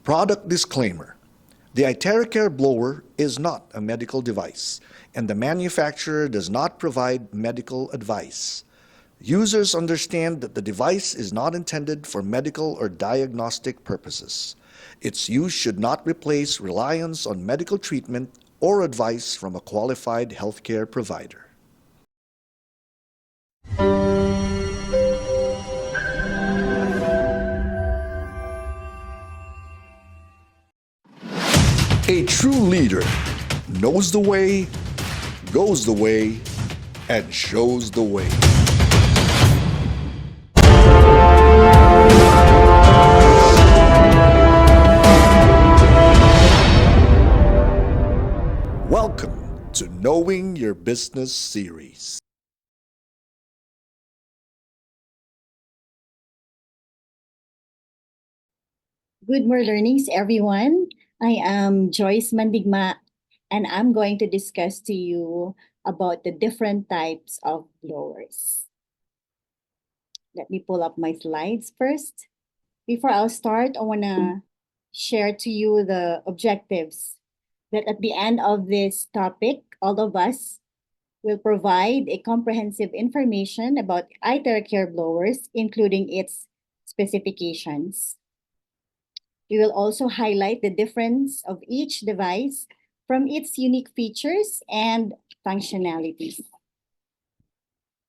Product disclaimer. The Iteracare blower is not a medical device, and the manufacturer does not provide medical advice. Users understand that the device is not intended for medical or diagnostic purposes. Its use should not replace reliance on medical treatment or advice from a qualified healthcare provider. A true leader knows the way, goes the way, and shows the way. Welcome to Knowing Your Business series. Good more learnings, everyone. I am Joyce Mandigma, and I'm going to discuss to you about the different types of blowers. Let me pull up my slides first. Before I'll start, I want to share to you the objectives that at the end of this topic, all of us will provide a comprehensive information about Iteracare blowers, including its specifications. We will also highlight the difference of each device from its unique features and functionalities.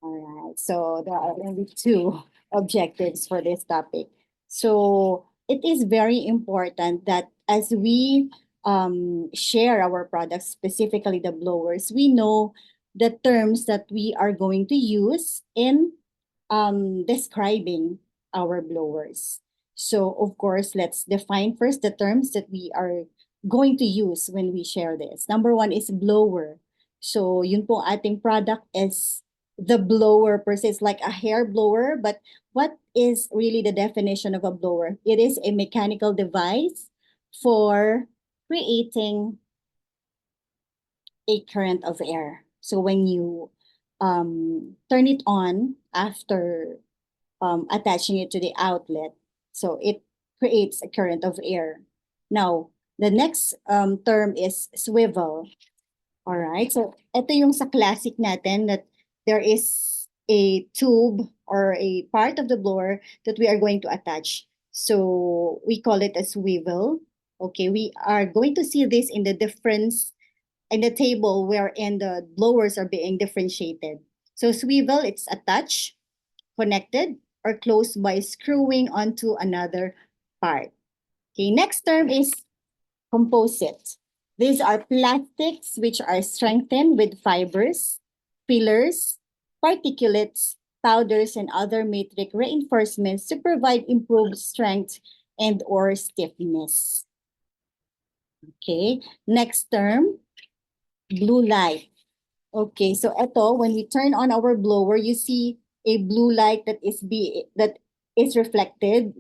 All right, so there are only two objectives for this topic. So it is very important that as we share our products, specifically the blowers, we know the terms that we are going to use in describing our blowers. So of course, let's define first the terms that we are going to use when we share this. Number one is blower. So yun po ating product is the blower per se. It's like a hair blower, but what is really the definition of a blower? It is a mechanical device for creating a current of air. So when you turn it on after attaching it to the outlet, so it creates a current of air. Now, the next term is swivel. All right, so ito yung sa classic natin that there is a tube or a part of the blower that we are going to attach. So we call it a swivel. Okay, we are going to see this in the difference in the table wherein the blowers are being differentiated. So swivel, it's attached, connected, or closed by screwing onto another part. Okay, next term is composite. These are plastics which are strengthened with fibers, fillers, particulates, powders, and other matrix reinforcements to provide improved strength and or stiffness. Okay, next term, blue light. Okay, so ito, when we turn on our blower, you see a blue light that is reflected.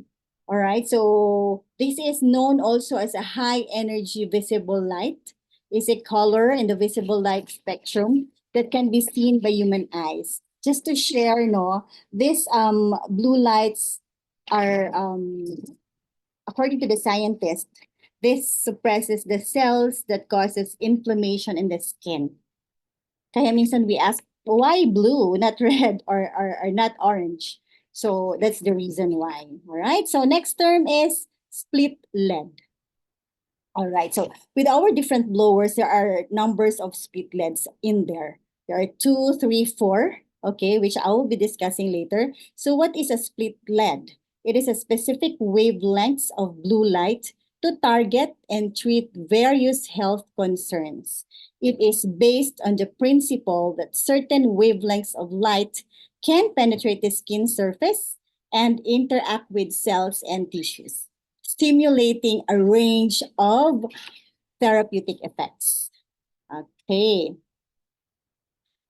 All right, so this is known also as a high energy visible light. It's a color in the visible light spectrum that can be seen by human eyes. Just to share, no, these blue lights are according to the scientist, this suppresses the cells that causes inflammation in the skin. Kaya minsan we ask, why blue, not red or not orange? So that's the reason why. All right. So next term is split lead. All right. So with our different blowers, there are numbers of split leads in there. There are 2, 3, 4. Okay, which I will be discussing later. So what is a split lead? It is a specific wavelengths of blue light to target and treat various health concerns. It is based on the principle that certain wavelengths of light can penetrate the skin surface and interact with cells and tissues, stimulating a range of therapeutic effects. Okay.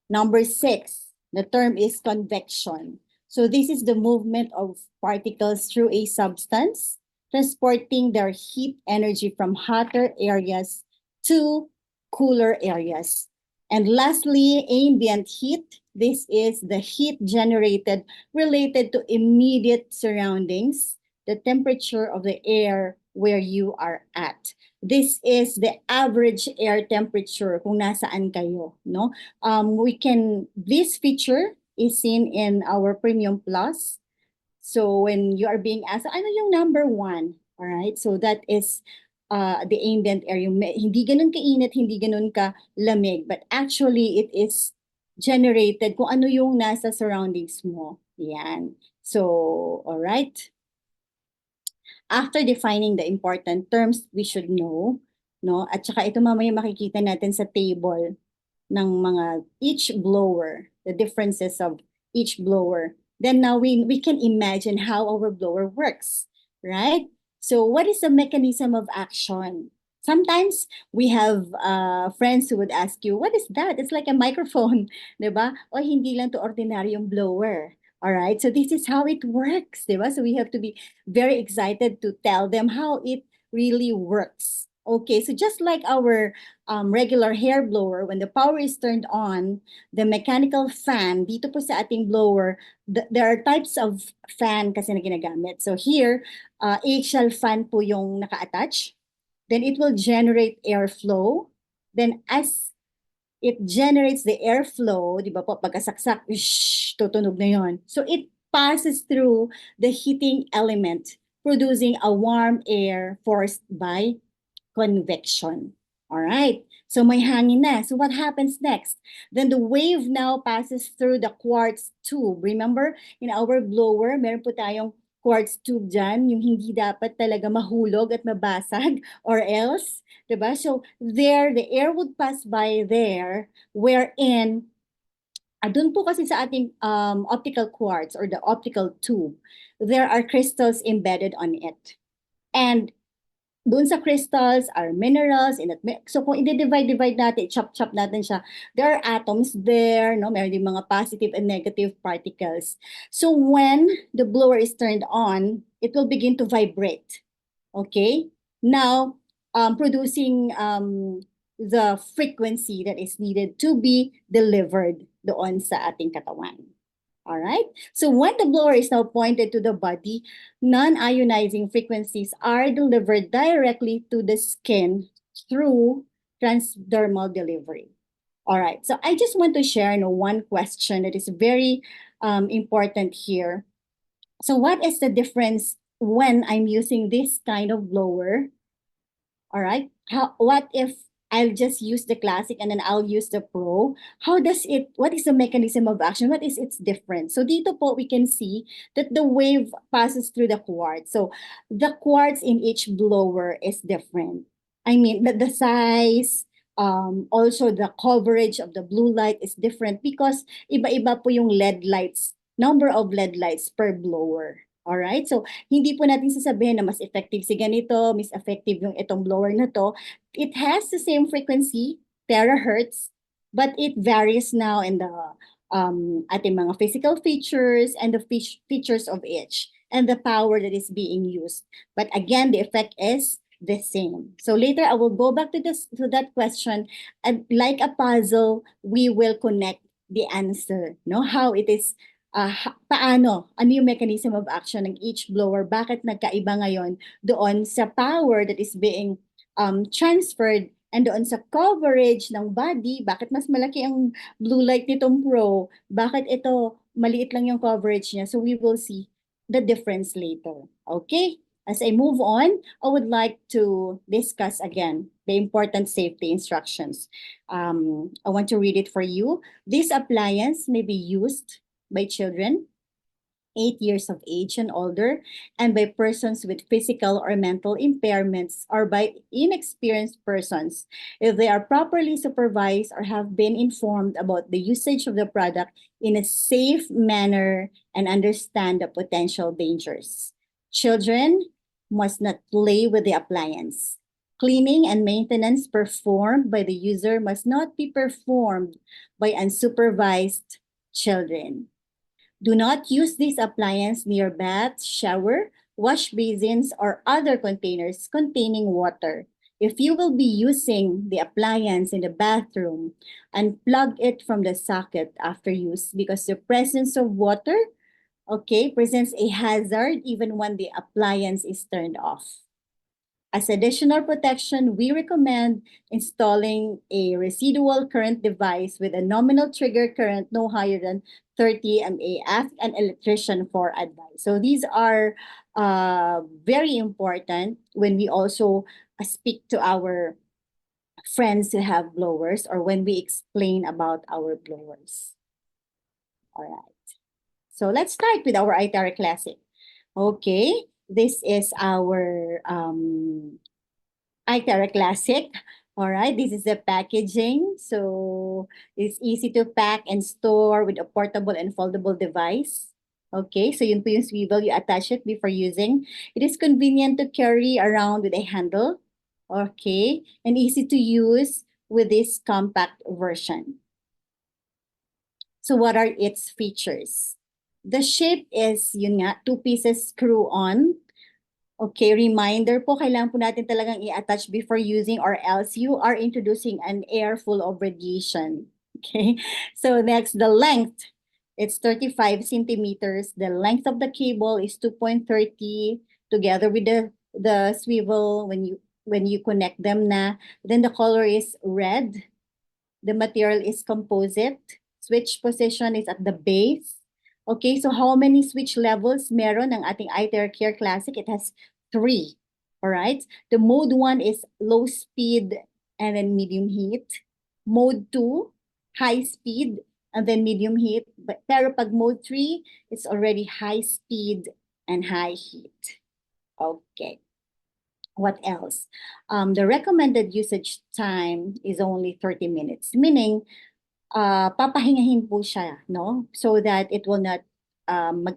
Number 6, the term is convection. So this is the movement of particles through a substance, transporting their heat energy from hotter areas to cooler areas. And lastly, ambient heat. This is the heat generated related to immediate surroundings the temperature of the air where you are at. This is the average air temperature kung nasaan kayo, no? This feature is seen in our Premium Plus. So when you are being asked, ano yung number 1? All right, so that is the ambient air. Yung hindi ganun kainit, hindi ganun ka lamig, but actually it is generated kung ano yung nasa surroundings mo. Yan. So, all right. After defining the important terms we should know, no? At saka ito mamaya makikita natin sa table ng mga each blower, the differences of each blower. Then now we can imagine how our blower works, right? So what is the mechanism of action? Sometimes we have friends who would ask you, what is that? It's like a microphone, di ba? O hindi lang to ordinaryong blower. All right, so this is how it works, di ba? So we have to be very excited to tell them how it really works. Okay, so just like our regular hair blower, when the power is turned on, the mechanical fan, dito po sa ating blower, there are types of fan kasi na ginagamit. So here, axial fan po yung naka-attach. Then it will generate airflow. Then as it generates the airflow, di ba po, pagkasaksak, tutunog na yon. So it passes through the heating element, producing a warm air forced by convection. All right. So may hangin na. So what happens next? Then the wave now passes through the quartz tube. Remember, in our blower, meron po tayong quartz tube dyan, yung hindi dapat talaga mahulog at mabasag or else, diba? So there, the air would pass by there, wherein, dun po kasi sa ating optical quartz or the optical tube, there are crystals embedded on it. And doon sa crystals are minerals. So kung i-divide natin, chop natin siya, there are atoms there, no? Meron din mga positive and negative particles. So when the blower is turned on, it will begin to vibrate. Okay? Now, producing the frequency that is needed to be delivered doon sa ating katawan. All right. So when the blower is now pointed to the body, non-ionizing frequencies are delivered directly to the skin through transdermal delivery. All right. So I just want to share one question that is very important here. So what is the difference when I'm using this kind of blower? All right. What if I'll just use the classic and then I'll use the pro? What is the mechanism of action? What is its difference? So dito po, we can see that the wave passes through the quartz. So the quartz in each blower is different. I mean, the size, also the coverage of the blue light is different because iba-iba po yung LED lights, number of LED lights per blower. Alright, so hindi po natin sasabihin na mas effective si ganito, mas effective yung itong blower na to. It has the same frequency, terahertz, but it varies now in the ating mga physical features and the features of each and the power that is being used. But again, the effect is the same. So later I will go back to that question, and like a puzzle, we will connect the answer, no? How it is. Ano yung mechanism of action ng each blower? Bakit nagkaiba ngayon doon sa power that is being transferred and doon sa coverage ng body? Bakit mas malaki ang blue light nitong Pro? Bakit ito maliit lang yung coverage niya? So we will see the difference later. Okay? As I move on, I would like to discuss again the important safety instructions. I want to read it for you. This appliance may be used by children 8 years of age and older, and by persons with physical or mental impairments, or by inexperienced persons, if they are properly supervised or have been informed about the usage of the product in a safe manner and understand the potential dangers. Children must not play with the appliance. Cleaning and maintenance performed by the user must not be performed by unsupervised children. Do not use this appliance near baths, shower, wash basins, or other containers containing water. If you will be using the appliance in the bathroom, unplug it from the socket after use because the presence of water okay, presents a hazard even when the appliance is turned off. As additional protection, we recommend installing a residual current device with a nominal trigger current no higher than 30 mA. Ask an electrician for advice. So these are very important when we also speak to our friends who have blowers or when we explain about our blowers. All right. So let's start with our iTerra Classic. Okay, this is our iTerra Classic. All right, this is the packaging. So it's easy to pack and store with a portable and foldable device. Okay, so yun po yung swivel, you attach it before using. It is convenient to carry around with a handle. Okay, and easy to use with this compact version. So what are its features? The shape is, yun nga, two pieces screw on. Okay, reminder po, kailangan po natin talagang i-attach before using or else you are introducing an air full of radiation. Okay, so next, the length. It's 35 centimeters. The length of the cable is 2.30 together with the swivel when you connect them na. Then the color is red. The material is composite. Switch position is at the base. Okay, so how many switch levels meron ng ating iTerra Care Classic? It has 3. All right. The mode 1 is low speed and then medium heat. Mode 2, high speed and then medium heat. Pero pag mode 3, it's already high speed and high heat. Okay. What else? The recommended usage time is only 30 minutes, meaning papahingahin po siya, no? So that it will not,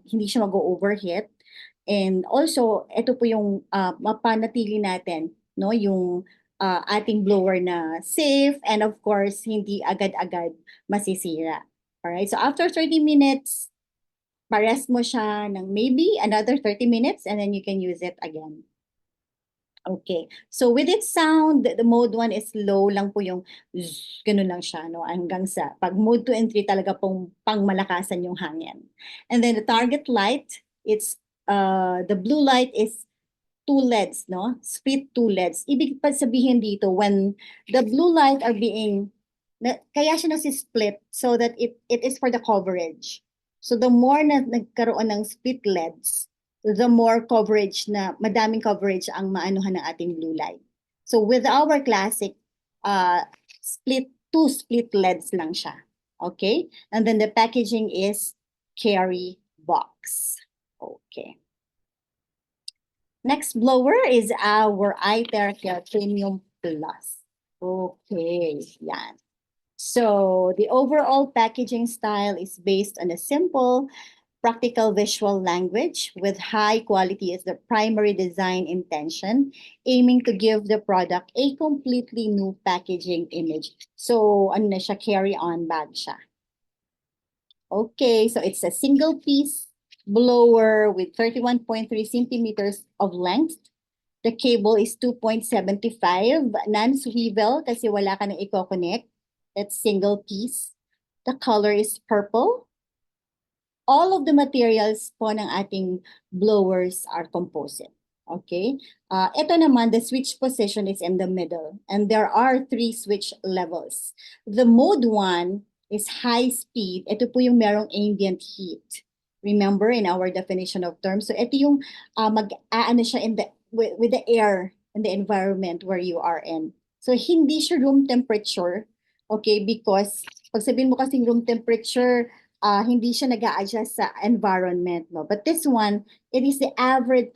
hindi siya mag-overheat. And also, ito po yung mapanatili natin, no? Yung ating blower na safe and of course, hindi agad-agad masisira. Alright, so after 30 minutes, parest mo siya ng maybe another 30 minutes and then you can use it again. Okay. So with its sound, the mode 1 is low lang po yung zzz, ganun lang siya, no? Hanggang sa pag mode 2 and 3 talaga pong pangmalakasan yung hangin. And then the target light, it's the blue light is 2 LEDs, no? Split 2 LEDs. Ibig pa sabihin dito, when the blue light are being, kaya siya nasi-split so that it is for the coverage. So the more na nagkaroon ng split LEDs, the more coverage na, madaming coverage ang maanuhan ng ating blue light. So with our classic, two split LEDs lang siya. Okay? And then the packaging is carry box. Okay. Next blower is our iTerra Care Premium Plus. Okay, yan. So the overall packaging style is based on a simple, practical visual language with high quality as the primary design intention, aiming to give the product a completely new packaging image. So ano na siya, carry-on bag siya. Okay, so it's a single piece blower with 31.3 centimeters of length. The cable is 2.75, non-swivel kasi wala ka nang i-connect. That's single piece. The color is purple. All of the materials po ng ating blowers are composite. Okay? Ito naman, the switch position is in the middle. And there are 3 switch levels. The mode 1 is high speed. Ito po yung merong ambient heat. Remember in our definition of terms. So ito yung mag-aano siya with the air in the environment where you are in. So hindi siya room temperature. Okay? Because pag sabihin mo kasing room temperature, hindi siya nag-a-adjust sa environment, no? But this one, it is the average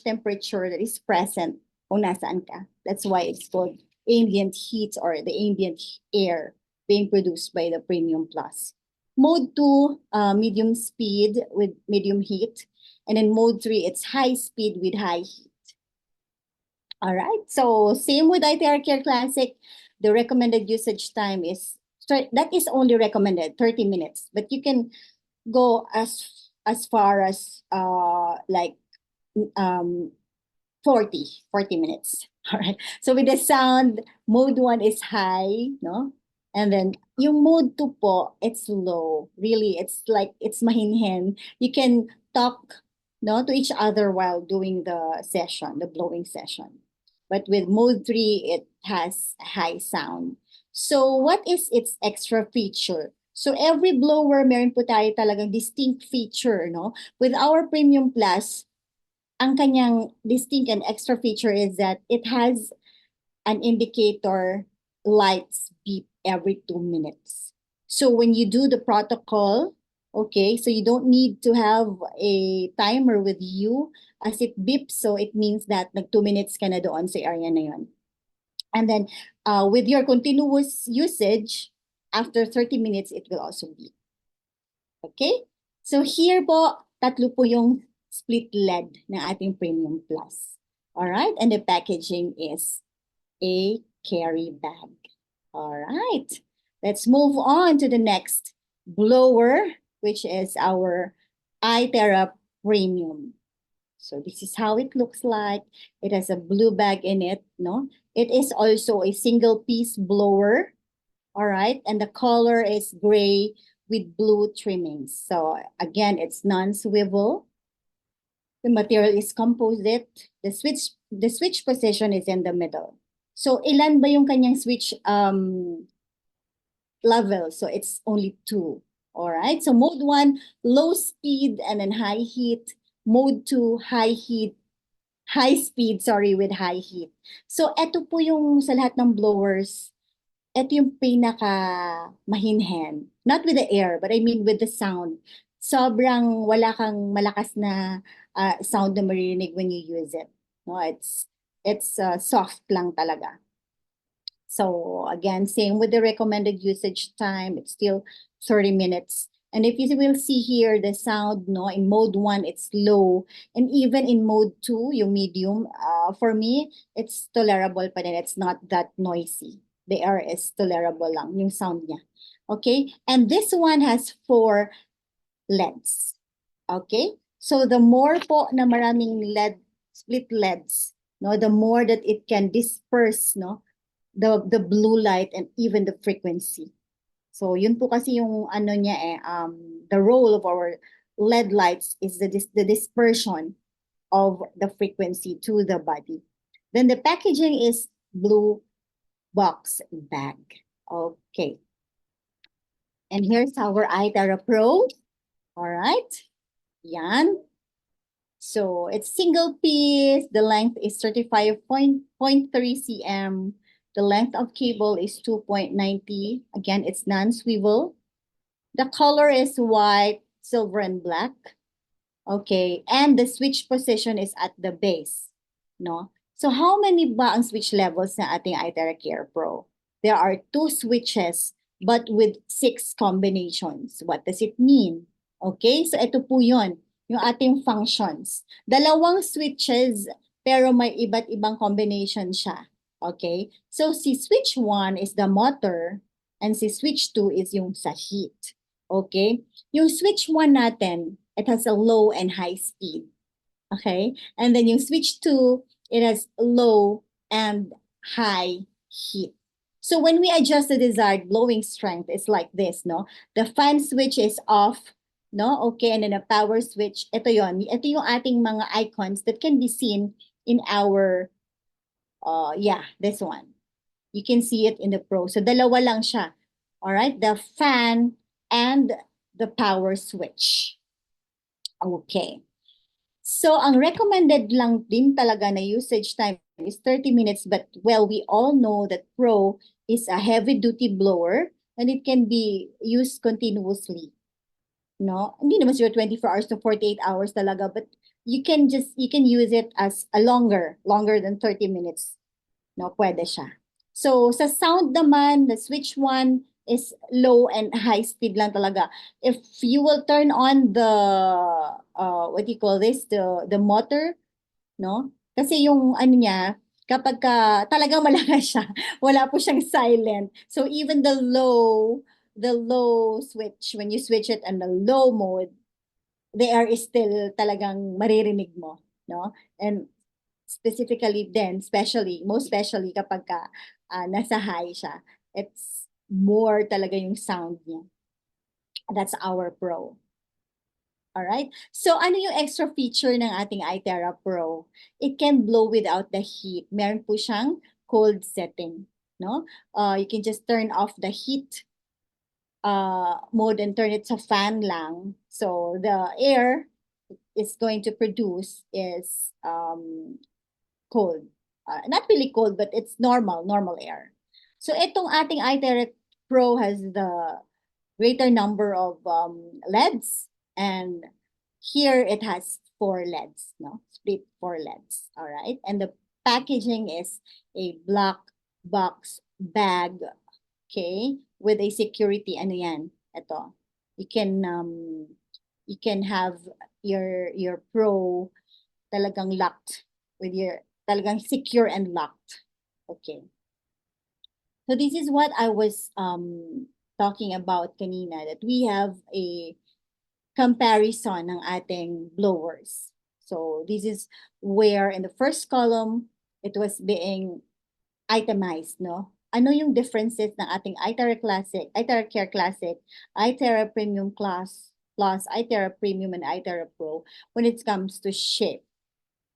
temperature that is present kung nasaan ka. That's why it's called ambient heat or the ambient air being produced by the Premium Plus. Mode 2, medium speed with medium heat. And then mode 3, it's high speed with high heat. All right, so same with iTerra Care Classic. The recommended usage time is, that is only recommended 30 minutes, but you can go as far as like 40 minutes. All right. So with the sound, mode 1 is high, no? And then, yung mode 2 po, it's low. Really, it's like, it's mahinhin. You can talk, no, to each other while doing the session, the blowing session. But with mode 3, it has high sound. So, what is its extra feature? So, every blower, meron po tayo talagang distinct feature, no? With our Premium Plus, ang kanyang distinct and extra feature is that it has an indicator lights beep every 2 minutes. So when you do the protocol, okay, so you don't need to have a timer with you as it beeps. So it means that nag 2 minutes ka na doon sa area na yun. And then with your continuous usage, after 30 minutes, it will also beep. Okay? So here po, tatlo po yung split LED ng ating Premium Plus. Alright? And the packaging is a carry bag. All right, let's move on to the next blower, which is our iTerra Premium. So this is how it looks like. It has a blue bag in it, no? It is also a single piece blower, all right? And the color is gray with blue trimmings. So again, it's non-swivel. The material is composite. The switch position is in the middle. So ilan ba yung kanyang switch level? So it's only 2. All right. So mode 1, low speed and then high heat. Mode 2, high speed, sorry, with high heat. So eto po yung sa lahat ng blowers, eto yung pinaka mahinhen. Not with the air, but I mean with the sound. Sobrang wala kang malakas na sound na maririnig when you use it. No, it's soft lang talaga. So again, same with the recommended usage time, it's still 30 minutes. And if you will see here, the sound, no, in mode 1, it's low. And even in mode 2, yung medium, for me, it's tolerable pa din. It's not that noisy. The air is tolerable lang, yung sound niya. Okay? And this one has 4 LEDs. Okay? So the more po na maraming LED, split LEDs, no, the more that it can disperse, no, the blue light and even the frequency. So yun po kasi yung ano niya the role of our LED lights is the dispersion of the frequency to the body. Then the packaging is blue box bag. Okay. And here's our iTerra Pro. All right. Yan. So it's single piece. The length is 35.3 cm. The length of cable is 2.90. Again, it's non-swivel. The color is white, silver, and black. Okay, and the switch position is at the base. No? So how many ba ang switch levels na ating iTerra Care Pro? There are 2 switches but with 6 combinations. What does it mean? Okay, so ito po yun, yung ating functions. 2 switches pero may iba't ibang combination siya. Okay, so si switch 1 is the motor and si switch 2 is yung sa heat. Okay, yung switch 1 natin, it has a low and high speed. Okay, and then yung switch 2, it has low and high heat. So when we adjust the desired blowing strength, it's like this, no? The fan switch is off, no? Okay, and then the power switch, ito yon. Ito yung ating mga icons that can be seen in our, this one. You can see it in the Pro. So dalawa lang siya. All right, the fan and the power switch. Okay. So ang recommended lang din talaga na usage time is 30 minutes, but well, we all know that Pro is a heavy-duty blower and it can be used continuously. No, hindi naman siguro 24 hours to 48 hours talaga, but you can use it as a longer than 30 minutes. No, pwede siya. So sa sound naman, the switch 1 is low and high speed lang talaga. If you will turn on the what do you call this, the motor, no? Kasi yung ano niya, kapag talagang malakas siya, wala po siyang silent. So even the low switch, when you switch it on the low mode, the air is still talagang maririnig mo, no? And specifically then, most especially kapag nasa high siya, it's more talaga yung sound niya. That's our Pro. Alright? So, ano yung extra feature ng ating iTerra Pro? It can blow without the heat. Meron po siyang cold setting, no? You can just turn off the heat mode and turn it to fan lang. So, the air is going to produce is cold. Not really cold, but it's normal air. So, itong ating iTerra Pro has the greater number of LEDs, and here it has 4 LEDs, no? Split 4 LEDs, all right? And the packaging is a black box bag, okay? With a security, ano yan? Ito. You can have your Pro talagang locked with your, talagang secure and locked. Okay. So this is what I was talking about kanina, that we have a comparison ng ating blowers. So this is where in the first column, it was being itemized, no? Ano yung differences ng ating iTerra Classic, iTerra Care Classic, iTerra Premium Class, plus iTerra Premium and iTerra Pro when it comes to shape.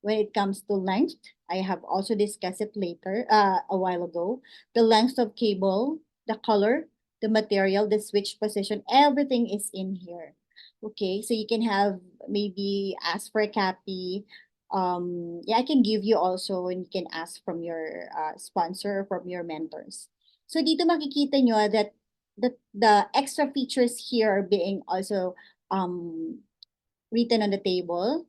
When it comes to length, I have also discussed it later, a while ago. The length of cable, the color, the material, the switch position, everything is in here. Okay, so you can have maybe ask for a copy. Yeah, I can give you also, and you can ask from your sponsor or from your mentors. So dito makikita nyo that the extra features here are being also written on the table,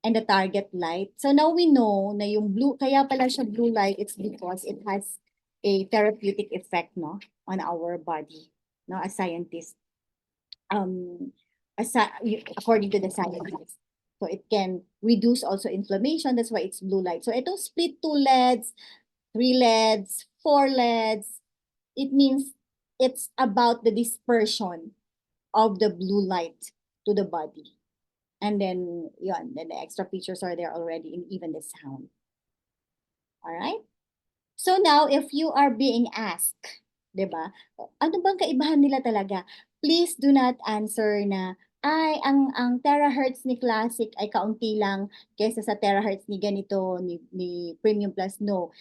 and the target light. So now we know na yung blue, kaya pala siya blue light, it's because it has a therapeutic effect, no, on our body, no, as scientists. According to the scientists. So it can reduce also inflammation, that's why it's blue light. So itong split 2 LEDs, 3 LEDs, 4 LEDs, it means it's about the dispersion of the blue light to the body. And then, yun, then the extra features are there already, in even the sound. All right? So now, if you are being asked, di ba, ano bang kaibahan nila talaga? Please do not answer na, ay, ang terahertz ni Classic ay kaunti lang kaysa sa terahertz ni ganito, ni Premium Plus. No.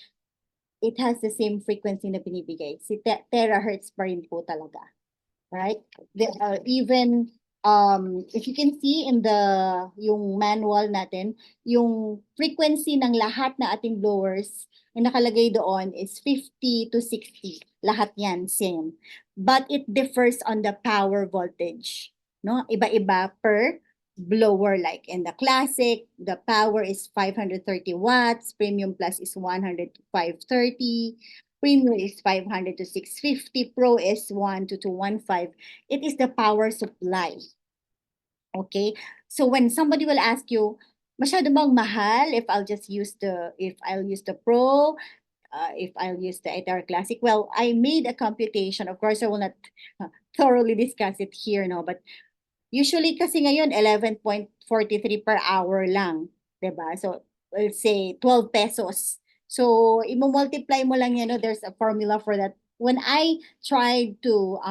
It has the same frequency na binibigay. Si terahertz pa rin po talaga. Right? Even if you can see in yung manual natin, yung frequency ng lahat na ating blowers na nakalagay doon is 50 to 60. Lahat yan same. But it differs on the power voltage. No? Iba-iba per blower. Like in the Classic, the power is 530 watts, Premium Plus is 100 to 530, Premium is 500 to 650, Pro is 1 to 215. It is the power supply. Okay? So when somebody will ask you, masyado bang mahal if I'll use the Pro, if I'll use the iTerra Classic? Well, I made a computation. Of course, I will not thoroughly discuss it here, no? But usually kasi ngayon 11.43 per hour lang, 'di ba? So we'll say 12 pesos. So i-multiply mo lang yan, no? There's a formula for that. When I tried to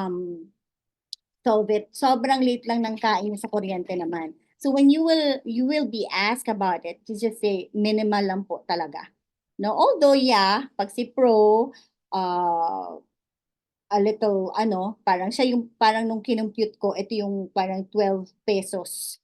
solve it, sobrang late lang ng kain sa kuryente naman. So when you will be asked about it, you just say minimal lang po talaga. No, although yeah, pag si Pro, a little, parang siya yung, parang nung kinumpute ko, ito yung parang 12 pesos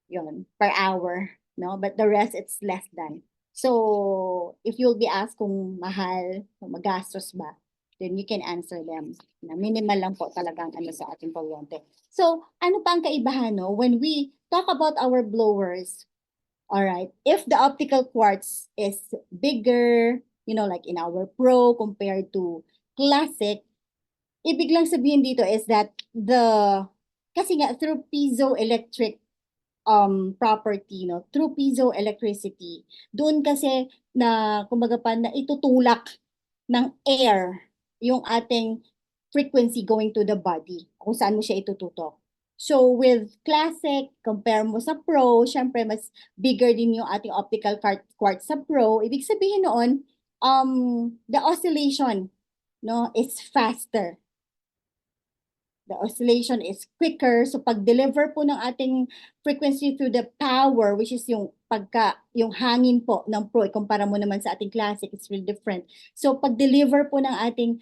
yun, per hour, no? But the rest, it's less than. So, if you'll be asked kung mahal, kung magastos ba, then you can answer them. Na minimal lang po talagang sa ating kuryente. So, ano pa ang kaibahan, no? When we talk about our blowers, all right, if the optical quartz is bigger, like in our Pro compared to Classic, ibig lang sabihin dito is that kasi nga through piezoelectric property, no, through piezoelectricity, doon kasi na kumbaga pa na itutulak ng air yung ating frequency going to the body, kung saan mo siya itututok. So with Classic, compare mo sa Pro, syempre mas bigger din yung ating optical quartz sa Pro. Ibig sabihin noon, the oscillation, no, is faster. The oscillation is quicker. So pag-deliver po ng ating frequency through the power, which is yung yung hangin po ng Pro, ikumpara mo naman sa ating classic, it's really different. So pag-deliver po ng ating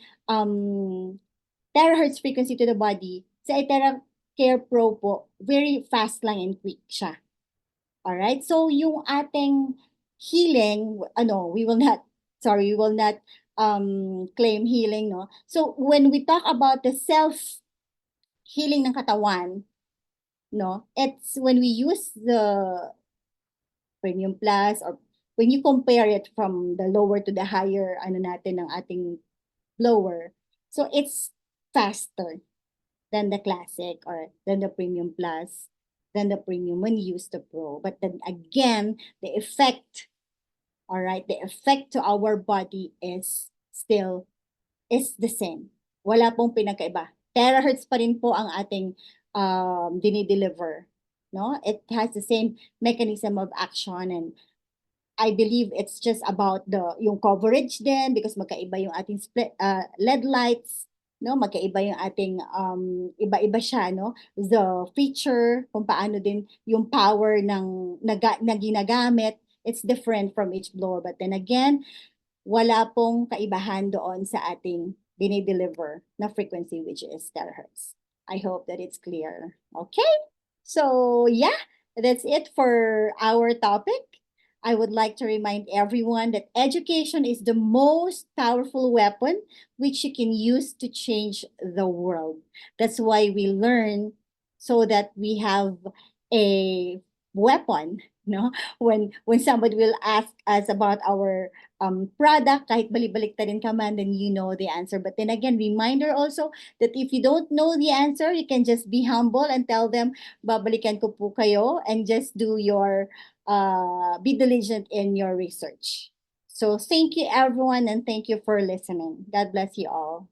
terahertz frequency to the body, sa Itera Care Pro po, very fast lang and quick siya. Alright? So yung ating healing, we will not claim healing, no? So when we talk about the self healing ng katawan, no? It's when we use the Premium Plus, or when you compare it from the lower to the higher natin ng ating blower. So it's faster than the classic or than the Premium Plus, than the Premium when you use the Pro. But then again, the effect, all right, the effect to our body is the same. Wala pong pinagkaiba. Terahertz pa rin po ang ating dinideliver. No? It has the same mechanism of action, and I believe it's just about yung coverage din, because magkaiba yung ating LED lights, no? Magkaiba yung ating iba-iba siya, no? The feature, kung paano din yung power na ginagamit, it's different from each blower. But then again, wala pong kaibahan doon sa ating dinideliver na frequency, which is terahertz. I hope that it's clear. Okay? So yeah, that's it for our topic. I would like to remind everyone that education is the most powerful weapon which you can use to change the world. That's why we learn, so that we have a weapon, no? When somebody will ask us about our product, kahit balik-balik rin ka man, then you know the answer. But then again, reminder also that if you don't know the answer, you can just be humble and tell them, babalikan ko po kayo, and just be diligent in your research. So thank you everyone, and thank you for listening. God bless you all.